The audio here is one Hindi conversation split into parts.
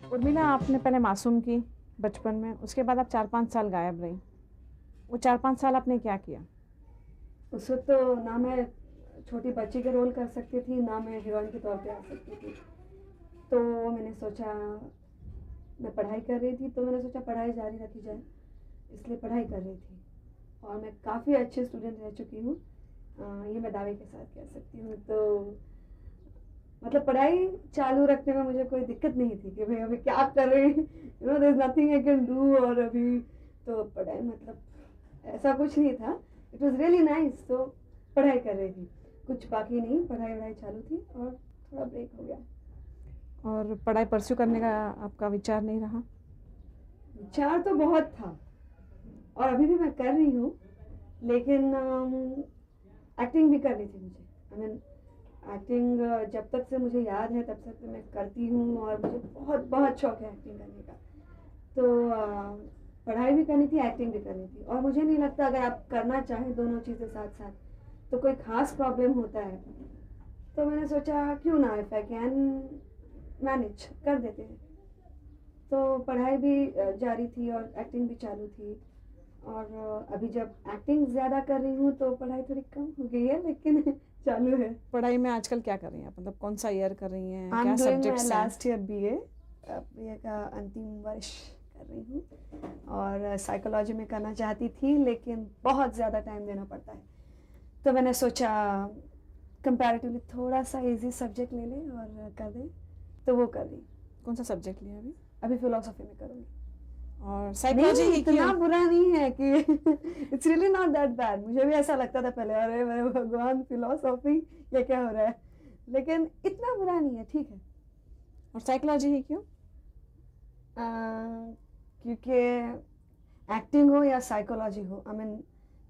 उर्मिला, आपने पहले मासूम की बचपन में, उसके बाद आप 4-5 साल गायब रही। वो 4-5 साल आपने क्या किया? उस वक्त तो ना मैं छोटी बच्ची के रोल कर सकती थी, ना मैं हीरोइन के तौर पे आ सकती थी। तो मैंने सोचा, मैं पढ़ाई कर रही थी तो मैंने सोचा पढ़ाई जारी रखी जाए, इसलिए पढ़ाई कर रही थी। और मैं काफ़ी अच्छी स्टूडेंट रह चुकी हूँ, ये मैं दावे के साथ कह सकती हूँ। तो मतलब पढ़ाई चालू रखने में मुझे कोई दिक्कत नहीं थी कि भाई अभी क्या कर रही, there is nothing I can do. और अभी तो पढ़ाई मतलब ऐसा कुछ नहीं था, इट वाज रियली नाइस। तो पढ़ाई कर रही थी, कुछ बाकी नहीं, पढ़ाई वढ़ाई चालू थी और थोड़ा ब्रेक हो गया। और पढ़ाई परस्यू करने का आपका विचार नहीं रहा? विचार तो बहुत था और अभी भी मैं कर रही हूँ, लेकिन एक्टिंग भी करनी थी मुझे। आई मीन एक्टिंग जब तक से मुझे याद है तब तक मैं करती हूँ और मुझे बहुत बहुत शौक है एक्टिंग करने का। तो पढ़ाई भी करनी थी, एक्टिंग भी करनी थी, और मुझे नहीं लगता अगर आप करना चाहें दोनों चीज़ें साथ साथ तो कोई ख़ास प्रॉब्लम होता है। तो मैंने सोचा क्यों ना, इफ़ आई कैन मैनेज कर देते हैं। तो पढ़ाई भी जारी थी और एक्टिंग भी चालू थी। और अभी जब एक्टिंग ज़्यादा कर रही हूँ तो पढ़ाई थोड़ी कम हो गई है, लेकिन चालू है। पढ़ाई में आजकल क्या कर रही हैं आप? मतलब कौन सा ईयर कर रही हैं, आई क्या एम डूइंग माई सब्जेक्ट्स हैं? लास्ट ईयर बीए, बीए का अंतिम वर्ष कर रही हूँ। और साइकोलॉजी में करना चाहती थी, लेकिन बहुत ज़्यादा टाइम देना पड़ता है। तो मैंने सोचा कंपैरेटिवली थोड़ा सा इजी सब्जेक्ट ले लें और कर दें, तो वो कर रही। कौन सा सब्जेक्ट लिया अभी? अभी फिलोसफी में करूँगी। और साइकोलॉजी नहीं, ही इतना क्यों? बुरा नहीं है कि it's really not that bad. मुझे भी ऐसा लगता था पहले, अरे मेरे भगवान, फिलोसफी ये क्या हो रहा है, लेकिन इतना बुरा नहीं है, ठीक है। और साइकोलॉजी ही क्यों? क्योंकि एक्टिंग हो या साइकोलॉजी हो, आई मीन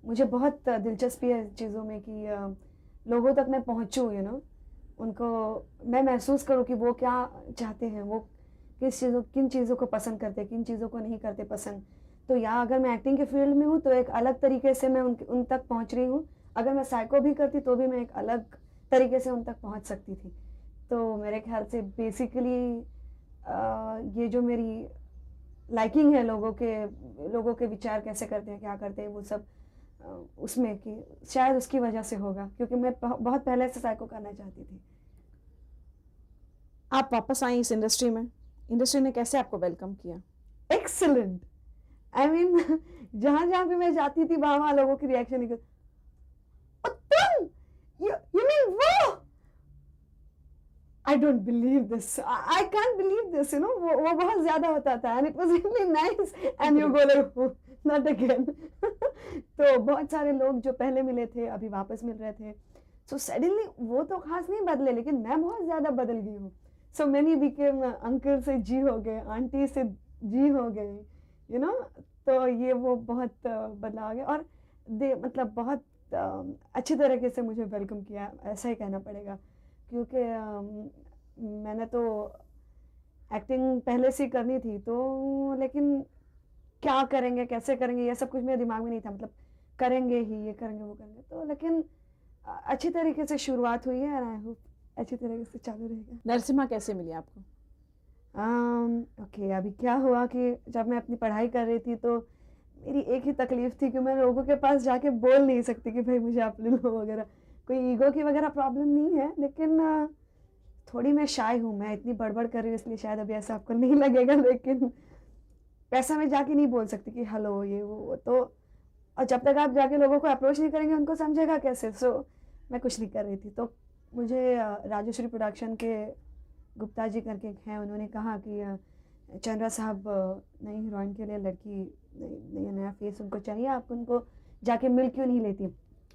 मुझे बहुत दिलचस्पी है चीज़ों में कि लोगों तक मैं पहुंचूं, उनको मैं महसूस करूं कि वो क्या चाहते हैं, वो किन चीज़ों को पसंद करते, किन चीज़ों को नहीं करते पसंद। तो या अगर मैं एक्टिंग के फील्ड में हूँ तो एक अलग तरीके से मैं उन तक पहुँच रही हूँ, अगर मैं साइको भी करती तो भी मैं एक अलग तरीके से उन तक पहुँच सकती थी। तो मेरे ख्याल से बेसिकली ये जो मेरी लाइकिंग है, लोगों के विचार कैसे करते हैं, क्या करते हैं, वो सब उसमें कि शायद उसकी वजह से होगा, क्योंकि मैं बहुत पहले से साइको करना चाहती थी। आप वापस आई इस इंडस्ट्री ने कैसे आपको वेलकम किया? एक्सलेंट। आई मीन जहां जहां पे मैं जाती थी वहां वहां लोगों की रिएक्शन निकल, तुम, यू मीन वो, I don't believe this, I can't believe this, वो बहुत ज्यादा होता था and it was really nice and you go like not again. तो बहुत सारे लोग जो पहले मिले थे अभी वापस मिल रहे थे। सो सडनली वो तो खास नहीं बदले, लेकिन मैं बहुत ज्यादा बदल गई हूँ। सो मैनी बिकेम अंकल से जी हो गए, आंटी से जी हो गए, यू नो। तो ये वो बहुत बदलाव आ गया, और दे मतलब बहुत अच्छी तरीके से मुझे वेलकम किया, ऐसा ही कहना पड़ेगा। क्योंकि मैंने तो एक्टिंग पहले से करनी थी, तो लेकिन क्या करेंगे, कैसे करेंगे, ये सब कुछ मेरे दिमाग में नहीं था। मतलब करेंगे ही, ये करेंगे, वो करेंगे, तो लेकिन अच्छी तरीके से शुरुआत हुई है, एंड आई होप अच्छी तरीके से चालू रहेगा। नरसिम्हा कैसे मिली आपको? ओके, अभी क्या हुआ कि जब मैं अपनी पढ़ाई कर रही थी तो मेरी एक ही तकलीफ थी कि मैं लोगों के पास जाके बोल नहीं सकती कि भाई मुझे आप ले लो वगैरह। कोई ईगो की वगैरह प्रॉब्लम नहीं है, लेकिन थोड़ी मैं शाय हूँ, मैं इतनी बड़बड़ कर रही हूँ, इसलिए शायद अभी ऐसा आपको नहीं लगेगा, लेकिन पैसा मैं जाके नहीं बोल सकती कि हेलो ये वो तो। और जब तक आप जाके लोगों को अप्रोच नहीं करेंगे उनको समझेगा कैसे। सो मैं कुछ नहीं कर रही थी। तो मुझे राजश्री प्रोडक्शन के गुप्ता जी करके एक हैं, उन्होंने कहा कि चंद्रा साहब नई हीरोइन के लिए लड़की, नया फेस उनको चाहिए, आप उनको जाके मिल क्यों नहीं लेती।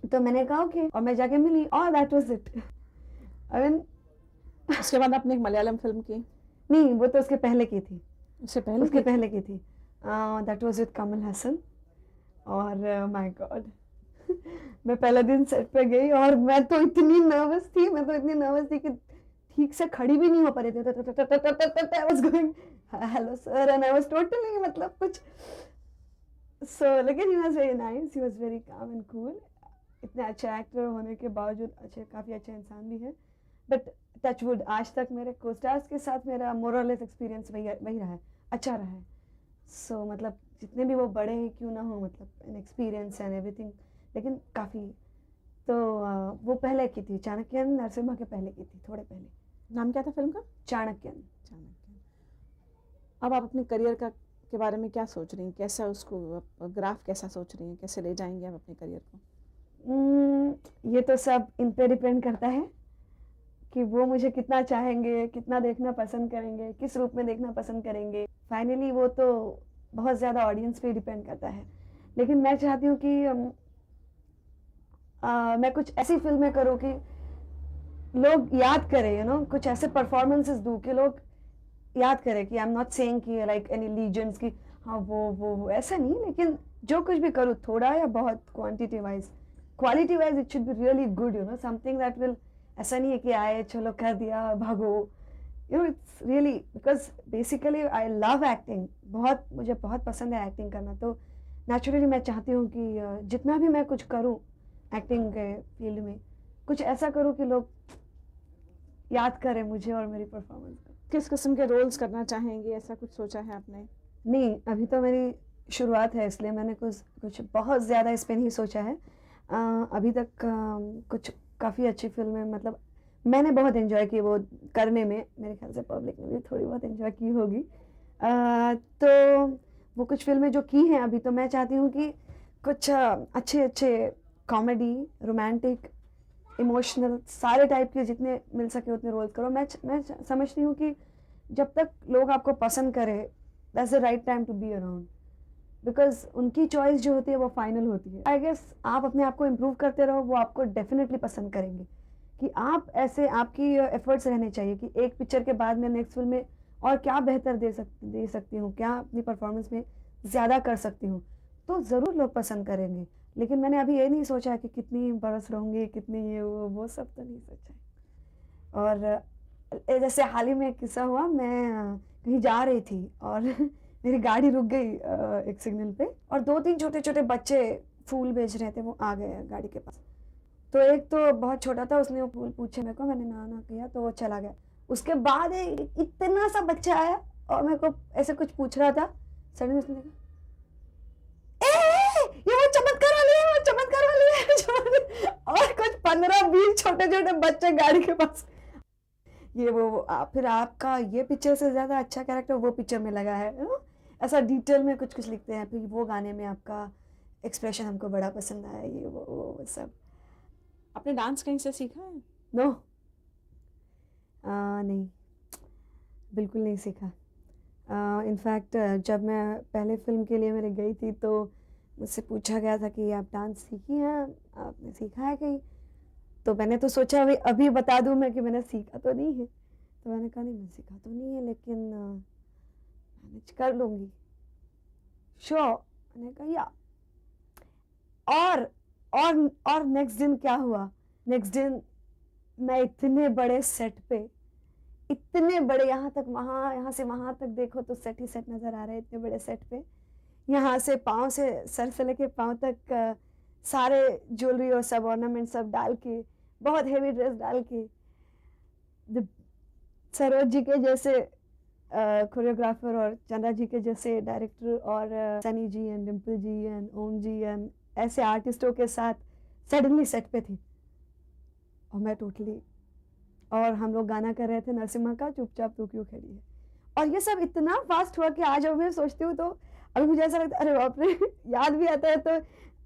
तो मैंने कहा ओके, और मैं जाके मिली और that was it. I mean उसके बाद आपने एक मलयालम फिल्म की। नहीं, वो तो उसके पहले की थी। उससे पहले उसके की थी? पहले की थी, that was with Kamal Haasan. और माय गॉड मैं पहले दिन सेट पे गई और मैं तो इतनी नर्वस थी कि ठीक से खड़ी भी नहीं हो पा रही थी। I was going hello sir and I was totally मतलब कुछ। सो लेकिन he was very nice, he was very calm and cool. इतने अच्छे एक्टर होने के बावजूद काफ़ी अच्छे इंसान भी है। बट टचवुड आज तक मेरे को स्टार्स के साथ मेरा मोरलेस एक्सपीरियंस वही रहा है, अच्छा रहा है। सो मतलब जितने भी वो बड़े ही क्यों ना हो, मतलब एन एक्सपीरियंस एंड एवरीथिंग, लेकिन काफ़ी। तो वो पहले की थी चाणक्यन, नरसिम्हा के पहले की थी, थोड़े पहले। नाम क्या था फिल्म का? चाणक्यन। चाणक्य। अब आप अपने करियर का के बारे में क्या सोच रही हैं? कैसा उसको ग्राफ कैसा सोच रही हैं? कैसे ले जाएंगे आप अपने करियर को? ये तो सब इन पे डिपेंड करता है कि वो मुझे कितना चाहेंगे, कितना देखना पसंद करेंगे, किस रूप में देखना पसंद करेंगे। फाइनली वो तो बहुत ज़्यादा ऑडियंस पे डिपेंड करता है, लेकिन मैं चाहती हूँ कि मैं कुछ ऐसी फिल्में करूँ कि लोग याद करें, कुछ ऐसे परफॉर्मेंसेस दूँ कि लोग याद करें कि आई एम नॉट सेइंग कि लाइक एनी लीजेंड्स की हाँ वो ऐसा नहीं, लेकिन जो कुछ भी करूँ थोड़ा या बहुत, quality wise it should be really good, something that will, ऐसा नहीं है कि आए चलो कर दिया भागो, it's really, because basically I love acting, मुझे बहुत पसंद है एक्टिंग करना। तो नेचुरली मैं चाहती हूँ कि जितना भी मैं कुछ करूँ एक्टिंग के फील्ड में, कुछ ऐसा करूँ कि लोग याद करें मुझे और मेरी परफॉर्मेंस को। किस किस्म के रोल्स करना चाहेंगे, ऐसा कुछ सोचा है आपने? नहीं, अभी तो मेरी शुरुआत है, इसलिए मैंने कुछ बहुत ज़्यादा इस पे नहीं सोचा है। अभी तक कुछ काफ़ी अच्छी फिल्में, मतलब मैंने बहुत एंजॉय की वो करने में, मेरे ख्याल से पब्लिक ने भी थोड़ी बहुत एंजॉय की होगी। तो वो कुछ फिल्में जो की हैं अभी, तो मैं चाहती हूँ कि कुछ अच्छे कॉमेडी, रोमांटिक, इमोशनल, सारे टाइप के जितने मिल सके उतने रोल्स करो। मैं समझती हूँ कि जब तक लोग आपको पसंद करें, that's the right time to be around, because उनकी चॉइस जो होती है वो फाइनल होती है। आई गेस आप अपने आप को इम्प्रूव करते रहो, वो आपको डेफिनेटली पसंद करेंगे। कि आप ऐसे, आपकी एफर्ट्स रहने चाहिए कि एक पिक्चर के बाद में नेक्स्ट फिल्म में और क्या बेहतर दे सकती हूँ, क्या अपनी परफॉर्मेंस में ज़्यादा कर सकती हूँ, तो ज़रूर लोग पसंद करेंगे। लेकिन मैंने अभी ये नहीं सोचा है कि कितनी बरस रहूँगी, कितनी ये वो सब तो नहीं सोचा है। और जैसे हाल ही में एक किस्सा हुआ, मैं कहीं जा रही थी और मेरी गाड़ी रुक गई एक सिग्नल पे, और 2-3 छोटे-छोटे बच्चे फूल बेच रहे थे, वो आ गए गाड़ी के पास। तो एक तो बहुत छोटा था, उसने वो फूल पूछे मेरे को, मैंने ना किया तो वो चला गया। उसके बाद इतना सा बच्चा आया और मेरे को ऐसे कुछ पूछ रहा था, सडनली उसने देखा, ये वो चमत्कार वाली है, वो चमत्कार वाली है। और कुछ 15-20 छोटे-छोटे बच्चे गाड़ी के पास, ये वो फिर आपका ये पिक्चर से ज़्यादा अच्छा कैरेक्टर वो पिक्चर में लगा है, ऐसा डिटेल में कुछ लिखते हैं, फिर वो गाने में आपका एक्सप्रेशन हमको बड़ा पसंद आया, ये वो सब। आपने डांस कहीं से सीखा है? नो, नहीं, बिल्कुल नहीं सीखा। इनफैक्ट जब मैं पहले फिल्म के लिए मेरे गई थी, तो मुझसे पूछा गया था कि आप डांस सीखी हैं, आपने सीखा है कहीं? तो मैंने तो सोचा अभी बता दूं मैं कि मैंने सीखा तो नहीं है। तो मैंने कहा नहीं, मैंने सीखा तो नहीं है, लेकिन मैनेज कर लूँगी, श्योर। मैंने कहा या। और नेक्स्ट दिन क्या हुआ, नेक्स्ट दिन मैं इतने बड़े सेट पे, इतने बड़े, यहाँ से वहाँ तक देखो तो सेट ही सेट नज़र आ रहे हैं, इतने बड़े सेट पे, यहाँ से पाँव से, सर से लेके पाँव तक सारे ज्वेलरी और सब ऑर्नामेंट सब डाल के, बहुत हेवी ड्रेस डाल के, सरोज जी के जैसे कोरियोग्राफर और चंद्रा जी के जैसे डायरेक्टर और Sunny ji and Dimple ji and Om ji and ऐसे आर्टिस्टों के साथ सडनली सेट पे थी, और मैं टोटली, और हम लोग गाना कर रहे थे नरसिम्हा का चुपचाप तू क्यों खड़ी है, और ये सब इतना फास्ट हुआ कि आज मैं सोचती हूँ तो अभी मुझे ऐसा लगता है, अरे बाप रे, याद भी आता है तो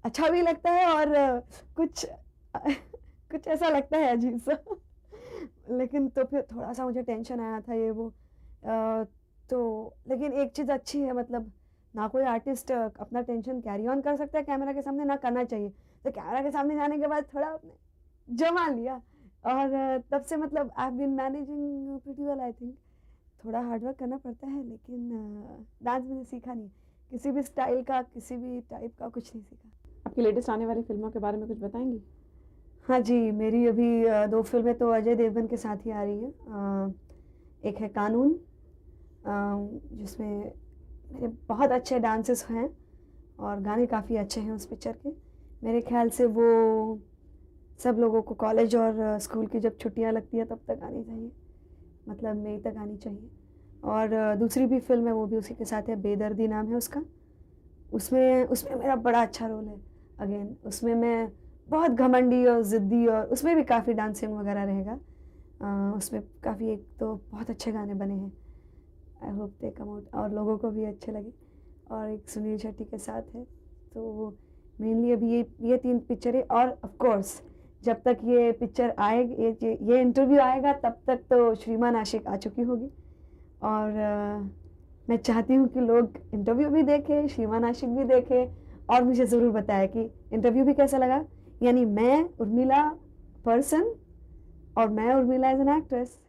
अच्छा भी लगता है, और कुछ ऐसा लगता है अजीब सा। लेकिन तो फिर थोड़ा सा मुझे टेंशन आया था ये वो, तो लेकिन एक चीज़ अच्छी है, मतलब ना कोई आर्टिस्ट अपना टेंशन कैरी ऑन कर सकता है कैमरा के सामने, ना करना चाहिए। तो कैमरा के सामने जाने के बाद थोड़ा अपने जमा लिया, और तब से मतलब I have been managing pretty well, I think. थोड़ा हार्डवर्क करना पड़ता है, लेकिन डांस मैंने सीखा नहीं, किसी भी स्टाइल का, किसी भी टाइप का कुछ नहीं सीखा। आपकी लेटेस्ट आने वाली फिल्मों के बारे में कुछ बताएंगी? हाँ जी, मेरी अभी 2 फिल्में तो अजय देवगन के साथ ही आ रही हैं। एक है कानून, जिसमें मेरे बहुत अच्छे डांसेस हैं और गाने काफ़ी अच्छे हैं उस पिक्चर के। मेरे ख्याल से वो सब लोगों को कॉलेज और स्कूल की जब छुट्टियां लगती है तब तक आनी चाहिए, मतलब मई तक आनी चाहिए। और दूसरी भी फिल्म है, वो भी उसी के साथ है, बेदर्दी नाम है उसका। उसमें उसमें मेरा बड़ा अच्छा रोल है। अगेन उसमें मैं बहुत घमंडी और ज़िद्दी, और उसमें भी काफ़ी डांसिंग वगैरह रहेगा। उसमें काफ़ी, एक तो बहुत अच्छे गाने बने हैं। I hope they come out और लोगों को भी अच्छे लगे। और एक सुनील शेट्टी के साथ है। तो मेनली अभी ये 3 पिक्चरें, और ऑफ कोर्स जब तक ये पिक्चर आए, ये इंटरव्यू आएगा तब तक तो श्रीमान आशिक आ चुकी होगी। और मैं चाहती हूँ कि लोग इंटरव्यू भी देखें, श्रीमान आशिक भी देखें, और मुझे ज़रूर बताएं कि इंटरव्यू भी कैसा लगा। यानी मैं उर्मिला पर्सन और मैं उर्मिला एज एन एक्ट्रेस।